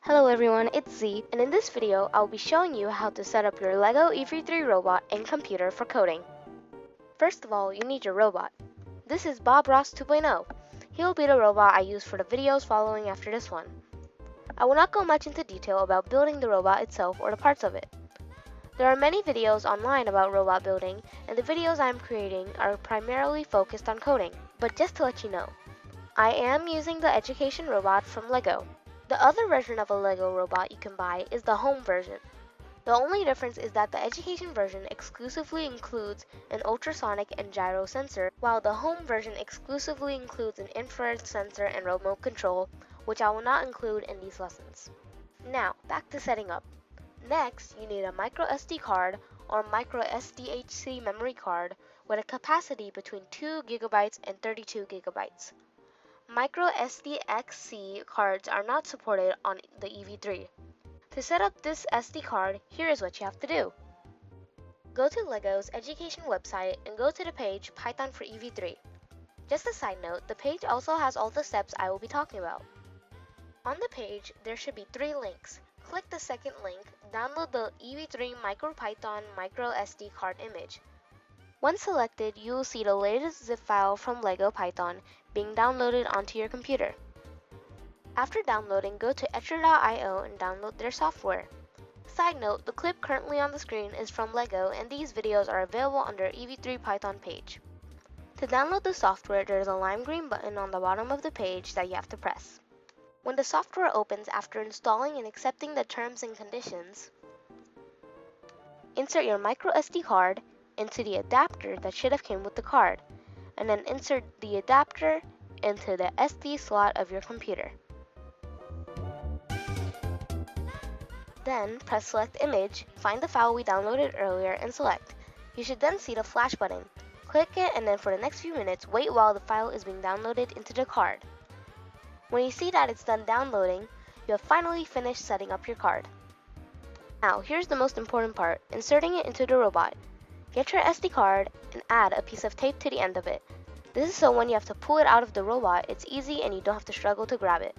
Hello everyone, it's Z, and in this video, I'll be showing you how to set up your LEGO EV3 robot and computer for coding. First of all, you need your robot. This is Bob Ross 2.0. He will be the robot I use for the videos following after this one. I will not go much into detail about building the robot itself or the parts of it. There are many videos online about robot building, and the videos I am creating are primarily focused on coding. But just to let you know, I am using the education robot from LEGO. The other version of a LEGO robot you can buy is the home version. The only difference is that the education version exclusively includes an ultrasonic and gyro sensor, while the home version exclusively includes an infrared sensor and remote control, which I will not include in these lessons. Now, back to setting up. Next, you need a microSD card or microSDHC memory card with a capacity between 2 GB and 32 GB. microSDXC cards are not supported on the EV3. To set up this SD card, here is what you have to do. Go to LEGO's education website and go to the page Python for EV3. Just a side note, the page also has all the steps I will be talking about. On the page, there should be 3 links. Click the second link, download the EV3 MicroPython microSD card image. Once selected, you will see the latest zip file from LEGO Python being downloaded onto your computer. After downloading, go to etcher.io and download their software. Side note, the clip currently on the screen is from LEGO and these videos are available on their EV3 Python page. To download the software, there is a lime green button on the bottom of the page that you have to press. When the software opens after installing and accepting the terms and conditions, insert your microSD card into the adapter that should have came with the card, and then insert the adapter into the SD slot of your computer. Then press select image, find the file we downloaded earlier and select. You should then see the flash button. Click it and then for the next few minutes wait while the file is being downloaded into the card. When you see that it's done downloading, you have finally finished setting up your card. Now here's the most important part, inserting it into the robot. Get your SD card and add a piece of tape to the end of it. This is so when you have to pull it out of the robot, it's easy and you don't have to struggle to grab it.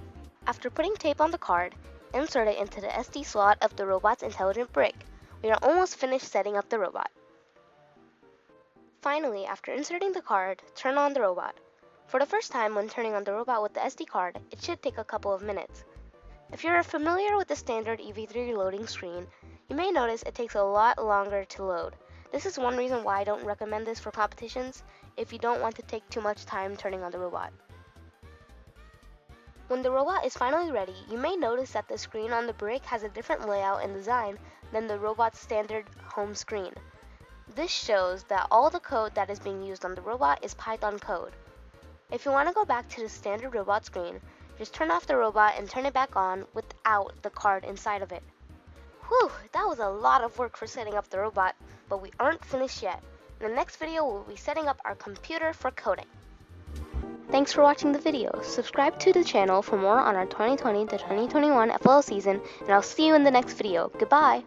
After putting tape on the card, insert it into the SD slot of the robot's intelligent brick. We are almost finished setting up the robot. Finally, after inserting the card, turn on the robot. For the first time when turning on the robot with the SD card, it should take a couple of minutes. If you're familiar with the standard EV3 loading screen, you may notice it takes a lot longer to load. This is one reason why I don't recommend this for competitions if you don't want to take too much time turning on the robot. When the robot is finally ready, you may notice that the screen on the brick has a different layout and design than the robot's standard home screen. This shows that all the code that is being used on the robot is Python code. If you want to go back to the standard robot screen, just turn off the robot and turn it back on without the card inside of it. Whew, that was a lot of work for setting up the robot, but we aren't finished yet. In the next video, we'll be setting up our computer for coding. Thanks for watching the video. Subscribe to the channel for more on our 2020 to 2021 FLL season, and I'll see you in the next video. Goodbye!